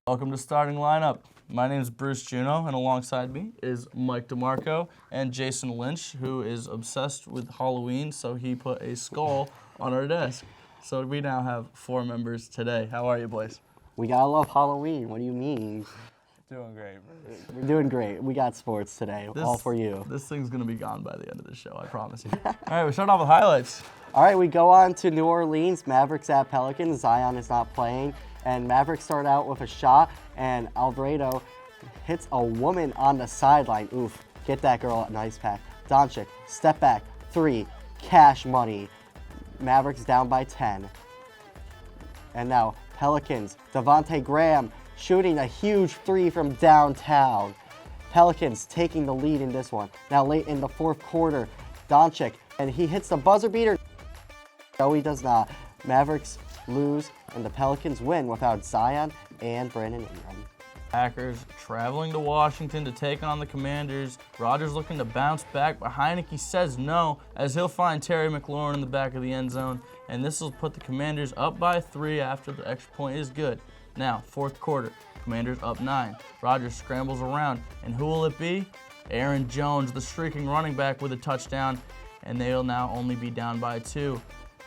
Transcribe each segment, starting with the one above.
Welcome to Starting Lineup. My name is Bruce Juneau, and alongside me is Mike DeMarco and Jason Lynch, who is obsessed with Halloween, so he put a skull on our desk. So we now have 4 members today. How are you, boys? We gotta love Halloween. What do you mean? Doing great, Bruce. We're doing great. We got sports today, all for you. This thing's going to be gone by the end of the show, I promise you. All right, we start off with highlights. All right, we go on to New Orleans. Mavericks at Pelicans. Zion is not playing. And Mavericks start out with a shot, and Alvarado hits a woman on the sideline. Oof, get that girl a nice pack. Doncic, step back, 3, cash money. Mavericks down by 10. And now Pelicans, Devontae Graham shooting a huge 3 from downtown. Pelicans taking the lead in this one. Now late in the fourth quarter, Doncic, and he hits the buzzer beater. No, he does not. Mavericks lose, and the Pelicans win without Zion and Brandon Ingram. Packers traveling to Washington to take on the Commanders. Rodgers looking to bounce back, but Heineke says no, as he'll find Terry McLaurin in the back of the end zone, and this will put the Commanders up by 3 after the extra point is good. Now, fourth quarter, Commanders up 9. Rodgers scrambles around, and who will it be? Aaron Jones, the streaking running back, with a touchdown, and they'll now only be down by 2.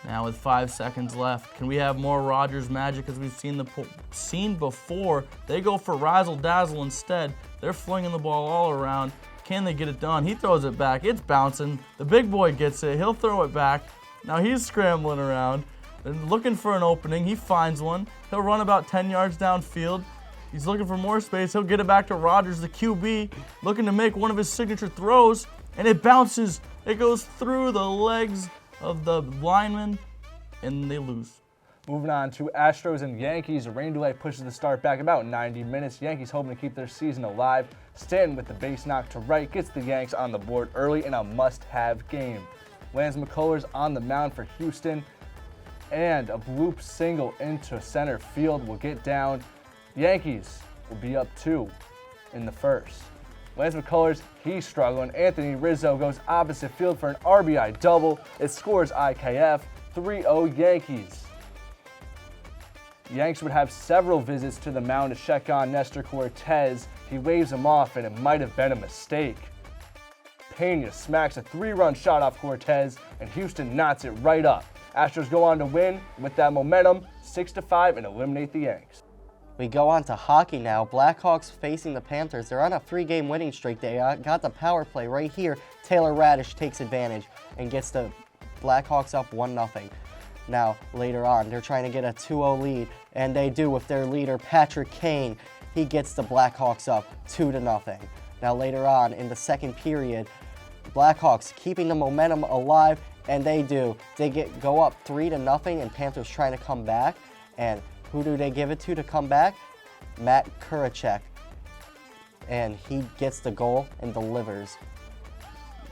Now with 5 seconds left, can we have more Rodgers magic as we've seen before? They go for razzle dazzle instead. They're flinging the ball all around. Can they get it done? He throws it back. It's bouncing. The big boy gets it. He'll throw it back. Now he's scrambling around and looking for an opening. He finds one. He'll run about 10 yards downfield. He's looking for more space. He'll get it back to Rodgers, the QB, looking to make one of his signature throws, and it bounces. It goes through the legs of the lineman, and they lose. Moving on to Astros and Yankees. A rain delay pushes the start back about 90 minutes. Yankees hoping to keep their season alive. Stanton with the base knock to right gets the Yanks on the board early in a must-have game. Lance McCullers on the mound for Houston, and a bloop single into center field will get down. Yankees will be up 2 in the first. Lance McCullers, he's struggling. Anthony Rizzo goes opposite field for an RBI double. It scores IKF, 3-0 Yankees. Yanks would have several visits to the mound to check on Nestor Cortez. He waves him off, and it might have been a mistake. Pena smacks a 3-run shot off Cortez, and Houston knots it right up. Astros go on to win with that momentum, 6-5, and eliminate the Yanks. We go on to hockey now. Blackhawks facing the Panthers. They're on a 3-game winning streak. They got the power play right here. Taylor Radish takes advantage and gets the Blackhawks up 1-0. Now, later on, they're trying to get a 2-0 lead, and they do with their leader, Patrick Kane. He gets the Blackhawks up 2-0. Now, later on in the second period, Blackhawks keeping the momentum alive, and they do. They go up 3-0, and Panthers trying to come back, and who do they give it to come back? Matt Kurachek. And he gets the goal and delivers.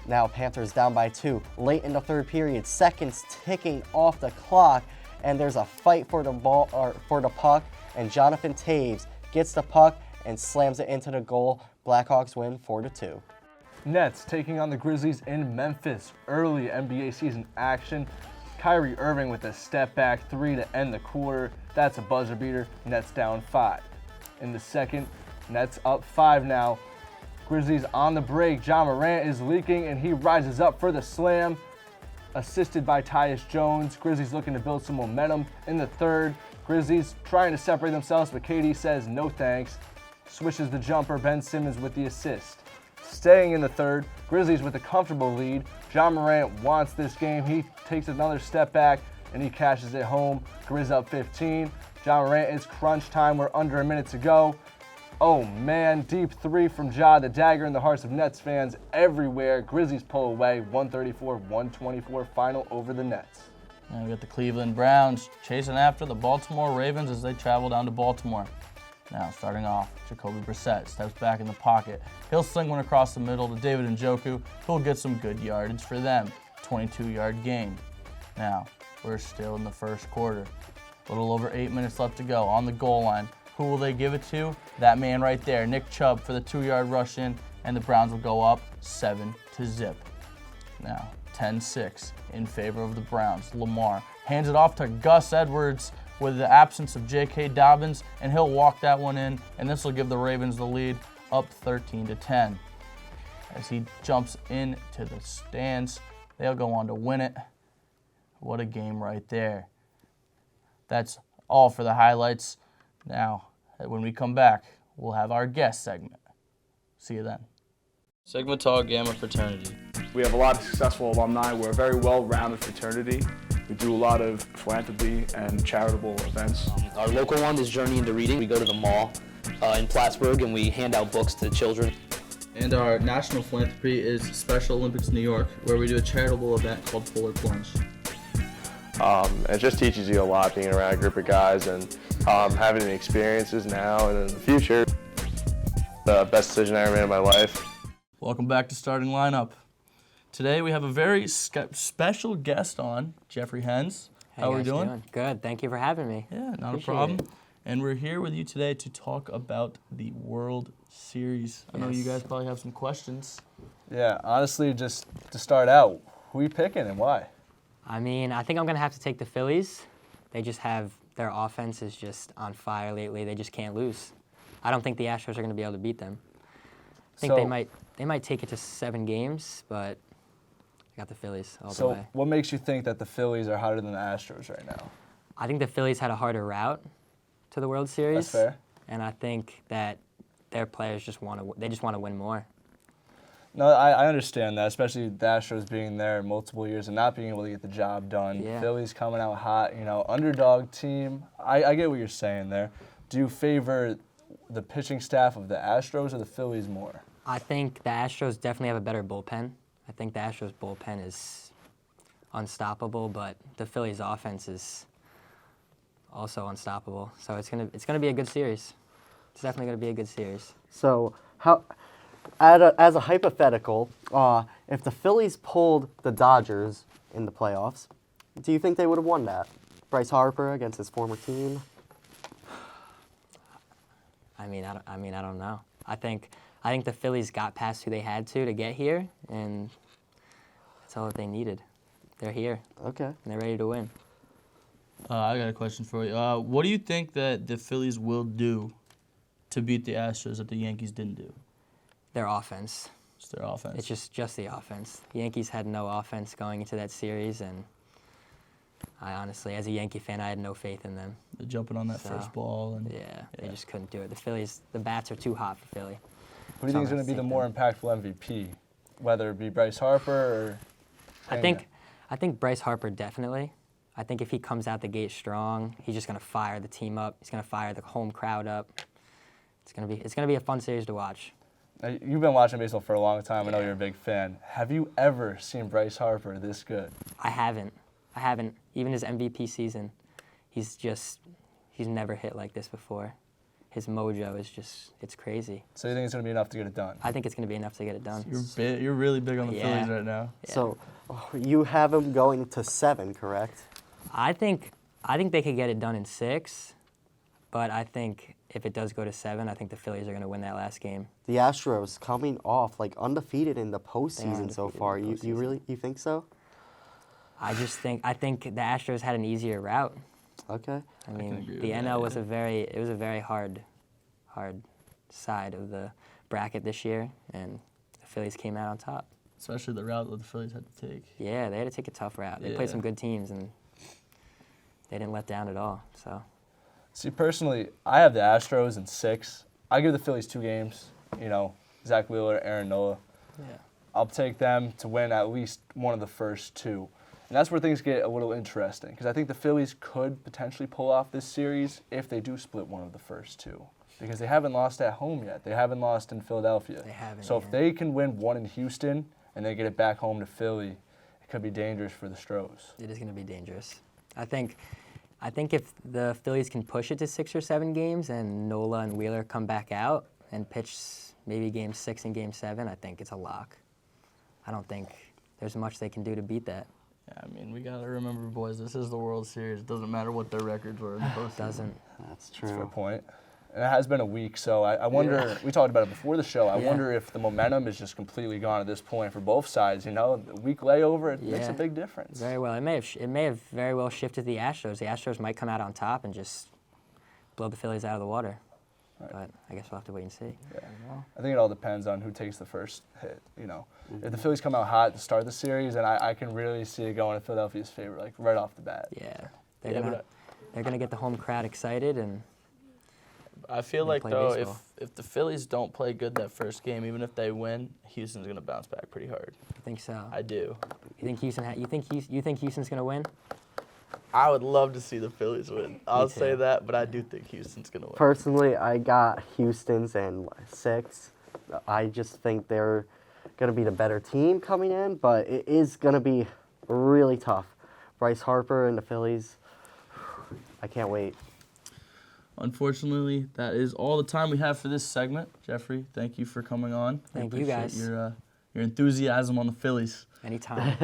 Now Panthers down by 2. Late in the third period, seconds ticking off the clock, and there's a fight for the ball or for the puck, and Jonathan Taves gets the puck and slams it into the goal. Blackhawks win 4-2. Nets taking on the Grizzlies in Memphis. Early NBA season action. Kyrie Irving with a step-back 3 to end the quarter. That's a buzzer beater. Nets down 5. In the second, Nets up 5 now. Grizzlies on the break. Ja Morant is leaking, and he rises up for the slam, assisted by Tyus Jones. Grizzlies looking to build some momentum in the third. Grizzlies trying to separate themselves, but KD says no thanks. Swishes the jumper. Ben Simmons with the assist. Staying in the third, Grizzlies with a comfortable lead. Ja Morant wants this game. He takes another step back, and he cashes it home. Grizz up 15. Ja Morant, it's crunch time. We're under a minute to go. Oh man, deep 3 from Ja, the dagger in the hearts of Nets fans everywhere. Grizzlies pull away, 134-124 final over the Nets. And we got the Cleveland Browns chasing after the Baltimore Ravens as they travel down to Baltimore. Now, starting off, Jacoby Brissett steps back in the pocket. He'll sling one across the middle to David Njoku, who'll get some good yardage for them. 22-yard gain. Now, we're still in the first quarter. A little over 8 minutes left to go on the goal line. Who will they give it to? That man right there, Nick Chubb, for the 2-yard rush in, and the Browns will go up 7-0. Now, 10-6 in favor of the Browns. Lamar hands it off to Gus Edwards, with the absence of J.K. Dobbins, and he'll walk that one in, and this will give the Ravens the lead, up 13-10. As he jumps into the stands, they'll go on to win it. What a game right there. That's all for the highlights. Now, when we come back, we'll have our guest segment. See you then. Sigma Tau Gamma Fraternity. We have a lot of successful alumni. We're a very well-rounded fraternity. We do a lot of philanthropy and charitable events. Our local one is Journey into Reading. We go to the mall in Plattsburgh and we hand out books to children. And our national philanthropy is Special Olympics New York, where we do a charitable event called Polar Plunge. It just teaches you a lot being around a group of guys and having the experiences now and in the future. The best decision I ever made in my life. Welcome back to Starting Lineup. Today we have a very special guest on, Jeffrey Hens. Hey, How are we guys doing? Good. Thank you for having me. Yeah, not Appreciate a problem. it. And we're here with you today to talk about the World Series. I know you Yes. guys probably have some questions. Yeah, honestly, just to start out, who are you picking and why? I mean, I think I'm going to have to take the Phillies. They just have, their offense is just on fire lately. They just can't lose. I don't think the Astros are going to be able to beat them. I think they might take it to 7 games, but I got the Phillies all the So way. what makes you think that the Phillies are hotter than the Astros right now? I think the Phillies had a harder route to the World Series. That's fair. And I think that their players just want to win more. No, I understand that, especially the Astros being there multiple years and not being able to get the job done. Yeah. Phillies coming out hot, underdog team. I get what you're saying there. Do you favor the pitching staff of the Astros or the Phillies more? I think the Astros definitely have a better bullpen. I think the Astros bullpen is unstoppable, but the Phillies offense is also unstoppable. So it's gonna be a good series. It's definitely gonna be a good series. So, as a hypothetical, if the Phillies pulled the Dodgers in the playoffs, do you think they would have won that? Bryce Harper against his former team? I mean, I don't know. I think the Phillies got past who they had to get here, and that's all that they needed. They're here, Okay. and they're ready to win. I got a question for you. What do you think that the Phillies will do to beat the Astros that the Yankees didn't do? Their offense. It's their offense. It's just the offense. The Yankees had no offense going into that series, and I honestly, as a Yankee fan, I had no faith in them. They're jumping on that So, first ball. And Yeah, they just couldn't do it. The Phillies, the bats are too hot for Philly. Who do you think is going to be the more impactful MVP? Whether it be Bryce Harper or... I think Bryce Harper definitely. I think if he comes out the gate strong, he's just going to fire the team up. He's going to fire the home crowd up. It's going to be a fun series to watch. Now, you've been watching baseball for a long time. I know Yeah. you're a big fan. Have you ever seen Bryce Harper this good? I haven't. Even his MVP season, he's never hit like this before. His mojo is it's crazy. So you think it's going to be enough to get it done? I think it's going to be enough to get it done. you're really big on the Yeah. Phillies right now. Yeah. So, you have him going to 7, correct? I think they could get it done in 6, but I think if it does go to 7, I think the Phillies are going to win that last game. The Astros coming off undefeated in the postseason so undefeated far. in the You think so? I think the Astros had an easier route. Okay. I mean, agree with the that, NL was yeah. a very hard side of the bracket this year, and the Phillies came out on top. Especially the route that the Phillies had to take. Yeah, they had to take a tough route. They Yeah. played some good teams, and they didn't let down at all. So See, personally, I have the Astros in 6. I give the Phillies 2 games. Zach Wheeler, Aaron Nola. yeah, I'll take them to win at least one of the first 2. And that's where things get a little interesting, because I think the Phillies could potentially pull off this series if they do split one of the first 2, because they haven't lost at home yet. They haven't lost in Philadelphia. They haven't So if yet. they can win one in Houston and they get it back home to Philly, it could be dangerous for the Stros. it is going to be dangerous. I think if the Phillies can push it to 6 or 7 games, and Nola and Wheeler come back out and pitch maybe Game 6 and Game 7, I think it's a lock. I don't think there's much they can do to beat that. Yeah, I mean, we got to remember, boys, this is the World Series. It doesn't matter what their records were in the postseason. Doesn't. That's That's a fair true. point. And it has been a week, so I wonder, we talked about it before the show, I wonder if the momentum is just completely gone at this point for both sides. You know, the week layover, it makes a big difference. Very well. It may have very well shifted the Astros. The Astros might come out on top and just blow the Phillies out of the water. Right. But I guess we'll have to wait and see. Yeah. I think it all depends on who takes the first hit, you know. If the Phillies come out hot to start the series, then I can really see it going in Philadelphia's favor, like right off the bat. Yeah. They're gonna get the home crowd excited, and I feel like, though, baseball. if the Phillies don't play good that first game, even if they win, Houston's going to bounce back pretty hard. I think so. I do. You think Houston's gonna win? I would love to see the Phillies win. I'll too. say that, but I do think Houston's going to win. Personally, I got Houston's in 6. I just think they're going to be the better team coming in, but it is going to be really tough. Bryce Harper and the Phillies, I can't wait. Unfortunately, that is all the time we have for this segment. Jeffrey, thank you for coming on. Thank you, guys. Your enthusiasm on the Phillies. Anytime.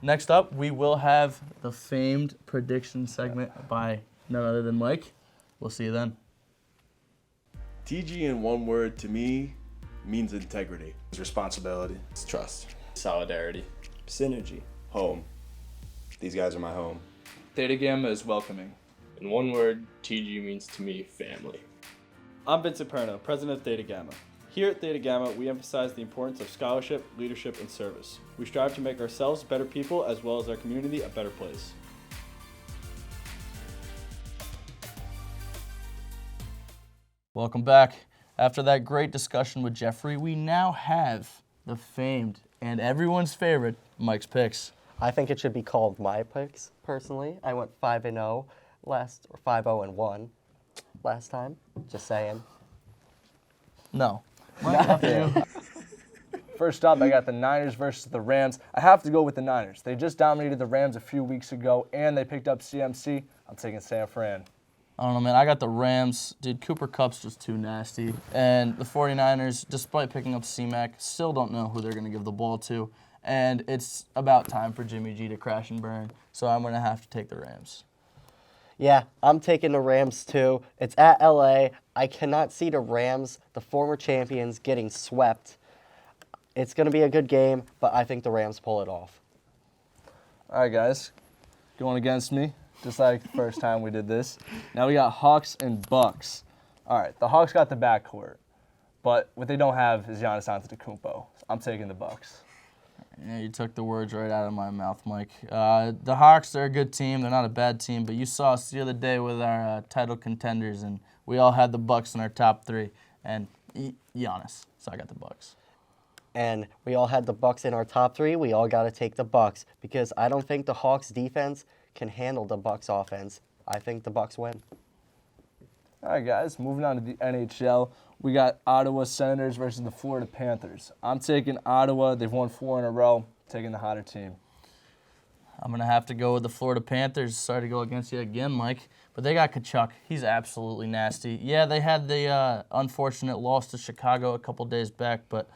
Next up, we will have the famed prediction segment by none other than Mike. We'll see you then. TG in one word to me means integrity. It's responsibility. It's trust. Solidarity. Synergy. Home. These guys are my home. Theta Gamma is welcoming. In one word, TG means to me family. I'm Vincent Perno, president of Theta Gamma. Here at Theta Gamma, we emphasize the importance of scholarship, leadership, and service. We strive to make ourselves better people as well as our community a better place. Welcome back. After that great discussion with Jeffrey, we now have the famed and everyone's favorite Mike's Picks. I think it should be called My Picks, personally. I went 5-0 last, or 5-0-1 last time. Just saying. No. First up, I got the Niners versus the Rams. I have to go with the Niners. They just dominated the Rams a few weeks ago, and they picked up CMC. I'm taking San Fran. I don't know, man. I got the Rams. Dude, Cooper Kupp's just too nasty. And the 49ers, despite picking up C-Mac, still don't know who they're going to give the ball to. And it's about time for Jimmy G to crash and burn. So I'm going to have to take the Rams. Yeah, I'm taking the Rams too. It's at LA. I cannot see the Rams, the former champions, getting swept. It's going to be a good game, but I think the Rams pull it off. All right, guys. Going against me, just like the first time we did this. Now we got Hawks and Bucks. All right, the Hawks got the backcourt, but what they don't have is Giannis Antetokounmpo. I'm taking the Bucks. Yeah, you took the words right out of my mouth, Mike. The Hawks, they're a good team. They're not a bad team, but you saw us the other day with our title contenders, and we all had the Bucks in our top 3, and Giannis. So I got the Bucks. And we all had the Bucks in our top 3. We all got to take the Bucks because I don't think the Hawks defense can handle the Bucks offense. I think the Bucks win. All right, guys, moving on to the NHL. We got Ottawa Senators versus the Florida Panthers. I'm taking Ottawa. They've won 4 in a row. Taking the hotter team. I'm going to have to go with the Florida Panthers. Sorry to go against you again, Mike. But they got Tkachuk. He's absolutely nasty. Yeah, they had the unfortunate loss to Chicago a couple days back, but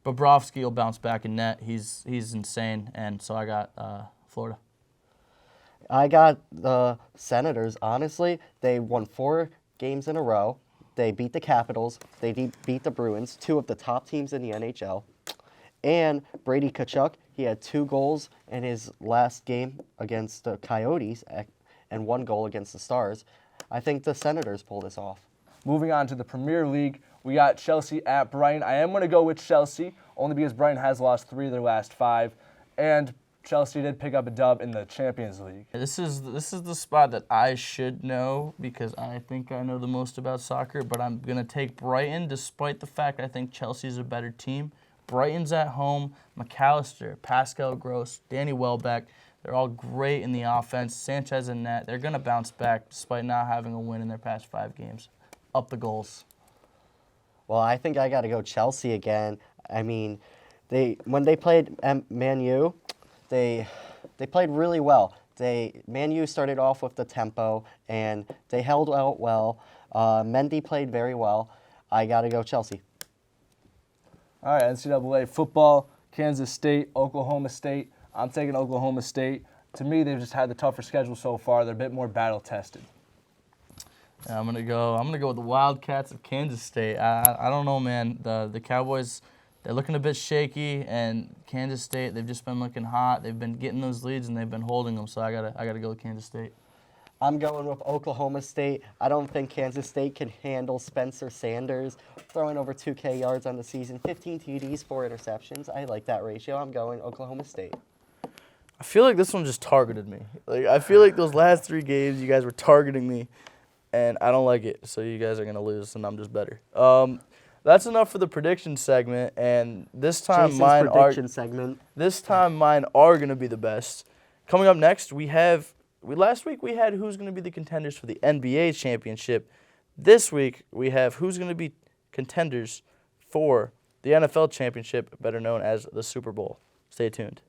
Bobrovsky will bounce back in net. He's insane, and so I got Florida. I got the Senators. Honestly, they won 4 games in a row. They beat the Capitals. They beat the Bruins, 2 of the top teams in the NHL. And Brady Tkachuk, he had 2 goals in his last game against the Coyotes and 1 goal against the Stars. I think the Senators pull this off. Moving on to the Premier League, we got Chelsea at Brighton. I am going to go with Chelsea, only because Brighton has lost 3 of their last 5. And Chelsea did pick up a dub in the Champions League. This is the spot that I should know because I think I know the most about soccer, but I'm going to take Brighton despite the fact I think Chelsea's a better team. Brighton's at home. McAllister, Pascal Gross, Danny Welbeck, they're all great in the offense. Sanchez in net. They're going to bounce back despite not having a win in their past 5 games. Up the goals. Well, I think I got to go Chelsea again. I mean, when they played Man U, they played really well. Man U started off with the tempo, and they held out well. Mendy played very well. I got to go Chelsea. All right, NCAA football, Kansas State, Oklahoma State. I'm taking Oklahoma State. To me, they've just had the tougher schedule so far. They're a bit more battle-tested. Yeah, I'm gonna go with the Wildcats of Kansas State. I don't know, man. The Cowboys, they're looking a bit shaky, and Kansas State, they've just been looking hot. They've been getting those leads and they've been holding them. So I gotta go with Kansas State. I'm going with Oklahoma State. I don't think Kansas State can handle Spencer Sanders throwing over 2K yards on the season, 15 TDs, 4 interceptions. I like that ratio. I'm going Oklahoma State. I feel like this one just targeted me. Like I feel like those last 3 games, you guys were targeting me, and I don't like it. So you guys are gonna lose, and I'm just better. That's enough for the prediction segment, and this time Jason's mine prediction segment. This time mine are gonna be the best. Coming up next, last week we had who's gonna be the contenders for the NBA championship. This week we have who's gonna be contenders for the NFL championship, better known as the Super Bowl. Stay tuned.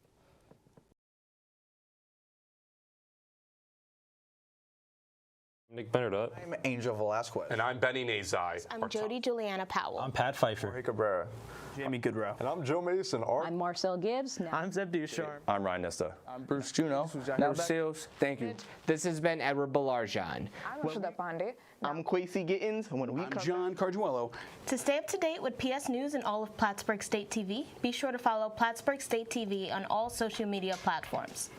Nick Benardut. I'm Angel Velasquez. And I'm Benny Nazai. I'm Jody Juliana Powell. I'm Pat Pfeiffer. Jorge Cabrera. Jamie Goodrow. And I'm Joe Mason. I'm Marcel Gibbs. I'm Zeb Ducharme. I'm Ryan Nista. I'm Bruce Juneau. Now Sales. Thank you. This has been Edward Balarjan. I'm Rashida Pandey. I'm Kwesi Gittins. I'm John Carduello. To stay up to date with PS News and all of Plattsburgh State TV, be sure to follow Plattsburgh State TV on all social media platforms.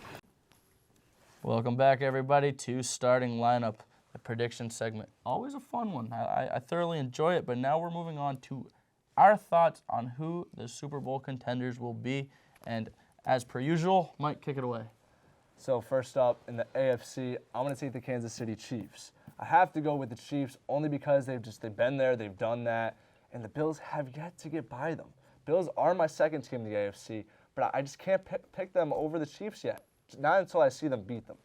Welcome back, everybody, to Starting Lineup, the prediction segment. Always a fun one. I thoroughly enjoy it, but now we're moving on to our thoughts on who the Super Bowl contenders will be. And as per usual, Mike, kick it away. So first up, in the AFC, I'm going to take the Kansas City Chiefs. I have to go with the Chiefs only because they've been there, they've done that, and the Bills have yet to get by them. Bills are my second team in the AFC, but I just can't pick them over the Chiefs yet. Not until I see them beat them.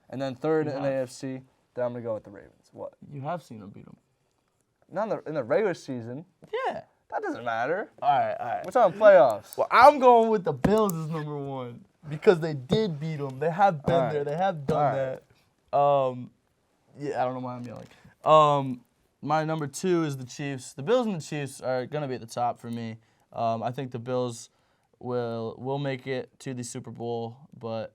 And then third in the AFC, then I'm going to go with the Ravens. What? You have seen them beat them. Not in the regular season. Yeah. That doesn't matter. All right. We're talking playoffs. Well, I'm going with the Bills as number 1 because they did beat them. They have been there. They have done that. Yeah, I don't know why I'm yelling. My number 2 is the Chiefs. The Bills and the Chiefs are going to be at the top for me. I think the Bills will make it to the Super Bowl, but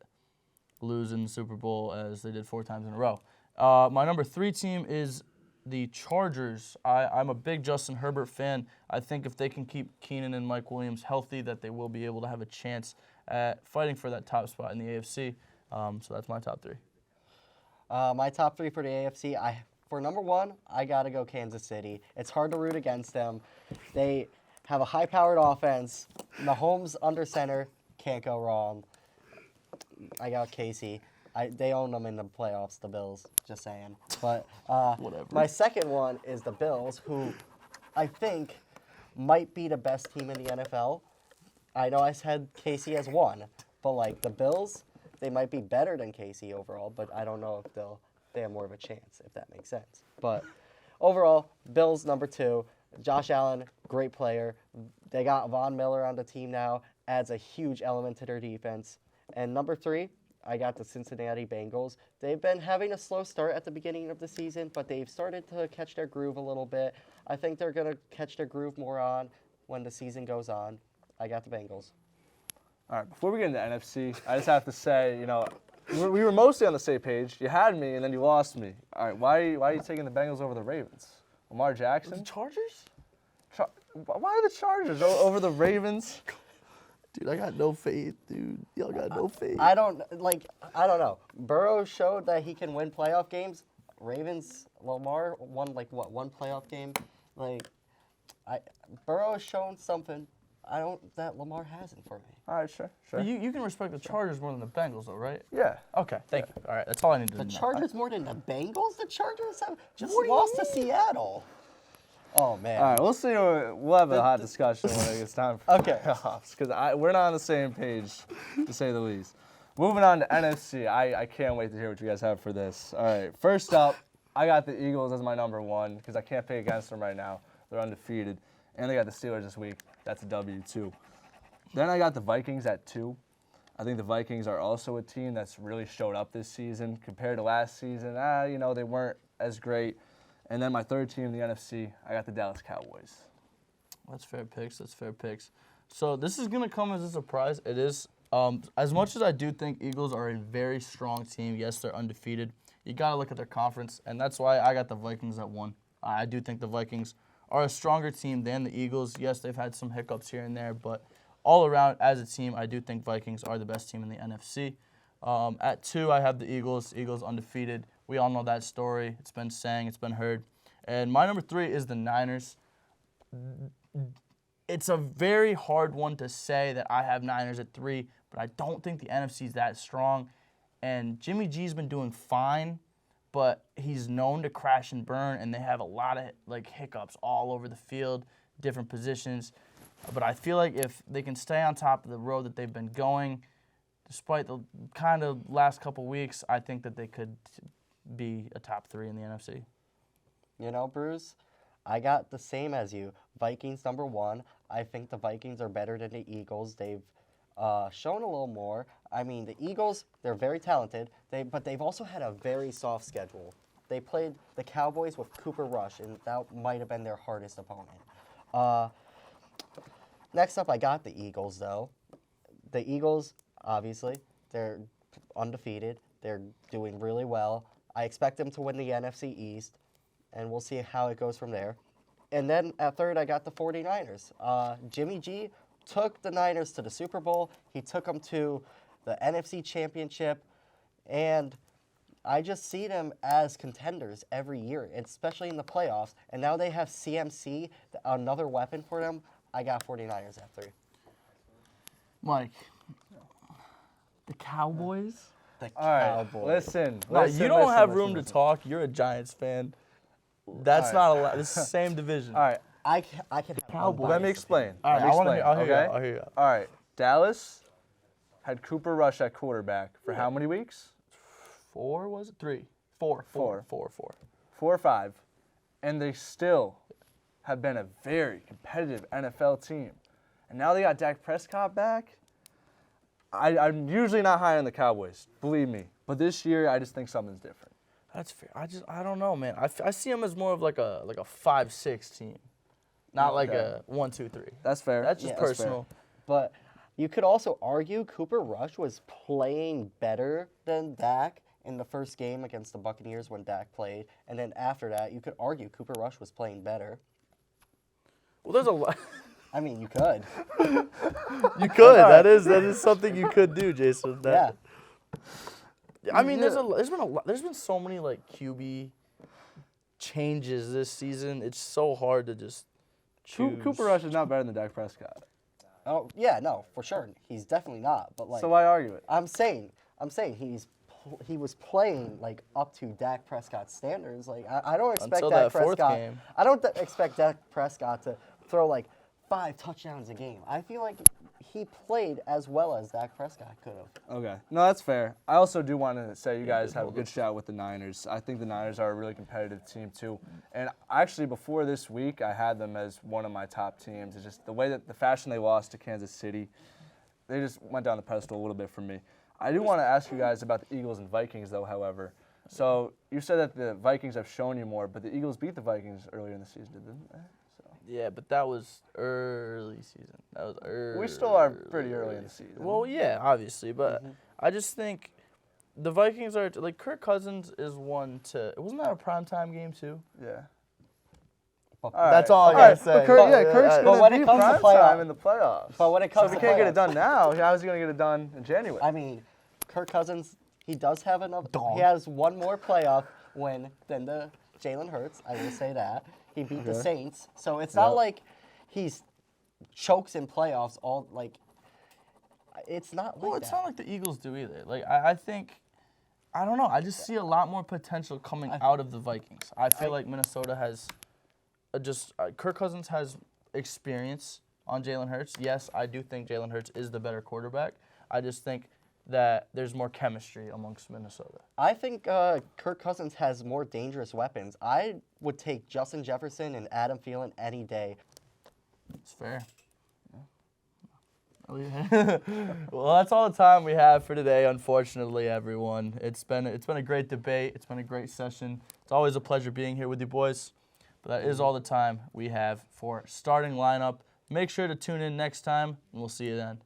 lose in the Super Bowl as they did 4 times in a row. My number 3 team is the Chargers. I'm a big Justin Herbert fan. I think if they can keep Keenan and Mike Williams healthy, that they will be able to have a chance at fighting for that top spot in the AFC. So that's my top 3. My top 3 for the AFC, for number 1, I got to go Kansas City. It's hard to root against them. They have a high-powered offense. Mahomes under center, can't go wrong. I got Casey. They own them in the playoffs, the Bills, just saying. But whatever. My second one is the Bills, who I think might be the best team in the NFL. I know I said Casey as 1, but the Bills, they might be better than Casey overall, but I don't know if they have more of a chance, if that makes sense. But overall, Bills number 2. Josh Allen, great player. They got Von Miller on the team now, adds a huge element to their defense. And number 3, I got the Cincinnati Bengals. They've been having a slow start at the beginning of the season, but they've started to catch their groove a little bit. I think they're going to catch their groove more on when the season goes on. I got the Bengals. All right, before we get into NFC, I just have to say, we were mostly on the same page. You had me, and then you lost me. All right, why are you taking the Bengals over the Ravens? Lamar Jackson? The Chargers? Why are the Chargers over the Ravens? Dude, I got no faith, dude. Y'all got no faith. I don't know. Burrow showed that he can win playoff games. Lamar won one playoff game. Burrow has shown something that Lamar hasn't for me. All right, sure. You can respect the Chargers more than the Bengals, though, right? Yeah. Okay, thank you. All right, that's all I need to know. The Chargers more than the Bengals? The Chargers have just lost to Seattle. Oh, man. All right, we'll see. We'll have a hot discussion when it gets time for playoffs, because we're not on the same page, to say the least. Moving on to NFC, I can't wait to hear what you guys have for this. All right, first up, I got the Eagles as my number 1, because I can't pick against them right now. They're undefeated. And they got the Steelers this week. That's a W, too. Then I got the Vikings at 2. I think the Vikings are also a team that's really showed up this season. Compared to last season, they weren't as great. And then my third team in the NFC, I got the Dallas Cowboys. That's fair picks. So this is going to come as a surprise. It is. As much as I do think Eagles are a very strong team, yes, they're undefeated. you got to look at their conference, and that's why I got the Vikings at 1. I do think the Vikings are a stronger team than the Eagles. Yes, they've had some hiccups here and there, but all around as a team, I do think Vikings are the best team in the NFC. At 2, I have the Eagles. Eagles undefeated. We all know that story. It's been sang, it's been heard. And my number 3 is the Niners. It's a very hard one to say that I have Niners at 3, but I don't think the NFC is that strong. And Jimmy G's been doing fine, but he's known to crash and burn, and they have a lot of hiccups all over the field, different positions. But I feel like if they can stay on top of the road that they've been going, despite the kind of last couple weeks, I think that they could be a top 3 in the NFC. You know, Bruce, I got the same as you. Vikings number 1. I think the Vikings are better than the Eagles. They've shown a little more. I mean, the Eagles, they're very talented, but they've also had a very soft schedule. They played the Cowboys with Cooper Rush, and that might have been their hardest opponent. Next up, I got the Eagles, though. The Eagles, obviously, they're undefeated. They're doing really well. I expect them to win the NFC East, and we'll see how it goes from there. And then at 3rd, I got the 49ers. Jimmy G took the Niners to the Super Bowl. He took them to the NFC Championship, and I just see them as contenders every year, especially in the playoffs. And now they have CMC, another weapon for them. I got 49ers at 3. Mike, the Cowboys? The Cowboys. Cowboys. Listen, You don't have room to talk. You're a Giants fan. That's not allowed. It's the same division. All right. I can have Cowboys. Let me explain. All right, I'll hear you. All right. Dallas had Cooper Rush at quarterback for how many weeks? 4, was it? 3. 4. 4 or 5. And they still have been a very competitive NFL team. And now they got Dak Prescott back. I'm usually not high on the Cowboys, believe me. But this year, I just think something's different. That's fair. I don't know, man. I see them as more of like a 5-6 team, not like a 1, 2, 3. That's fair. That's just personal. That's fair. But you could also argue Cooper Rush was playing better than Dak in the first game against the Buccaneers when Dak played, and then after that, you could argue Cooper Rush was playing better. Well, there's a lot. I mean, you could. You could. That is something you could do, Jason. Yeah. I mean, there's been so many like QB changes this season. It's so hard to just choose. Cooper Rush is not better than Dak Prescott. Oh yeah, no, for sure, he's definitely not. But like, so why argue it? I'm saying he was playing like up to Dak Prescott's standards. Like I don't expect Until Dak that fourth Prescott. game. I don't expect Dak Prescott to throw like 5 touchdowns a game. I feel like he played as well as Dak Prescott could have. Okay. No, that's fair. I also do want to say you guys have a good shot with the Niners. I think the Niners are a really competitive team, too. And actually, before this week, I had them as one of my top teams. It's just the way that the fashion they lost to Kansas City, they just went down the pedestal a little bit for me. I do want to ask you guys about the Eagles and Vikings, though, however. So you said that the Vikings have shown you more, but the Eagles beat the Vikings earlier in the season, didn't they? Yeah, but that was early season. That was early. We still are pretty early in the season. Well, yeah, obviously, but I just think the Vikings are like Kirk Cousins is one to. Wasn't that a primetime game too? Yeah. That's all I gotta say. Kirk's when gonna it be comes to prime playoff- time in the playoffs. But when it comes so if to he can't get playoffs- it done now, how's he gonna get it done in January? I mean, Kirk Cousins, he does have another. He has one more playoff win than the Jalen Hurts. I will say that he beat the Saints, so it's not like he's chokes in playoffs. All like, it's not. Well, like it's that. not like the Eagles do either. Like I think, I don't know. I just see a lot more potential coming out of the Vikings. I feel like Minnesota has, Kirk Cousins has experience on Jalen Hurts. Yes, I do think Jalen Hurts is the better quarterback. I just think that there's more chemistry amongst Minnesota. I think Kirk Cousins has more dangerous weapons. I would take Justin Jefferson and Adam Thielen any day. It's fair. Well, that's all the time we have for today, unfortunately, everyone. It's been a great debate. It's been a great session. It's always a pleasure being here with you boys. But that is all the time we have for starting lineup. Make sure to tune in next time, and we'll see you then.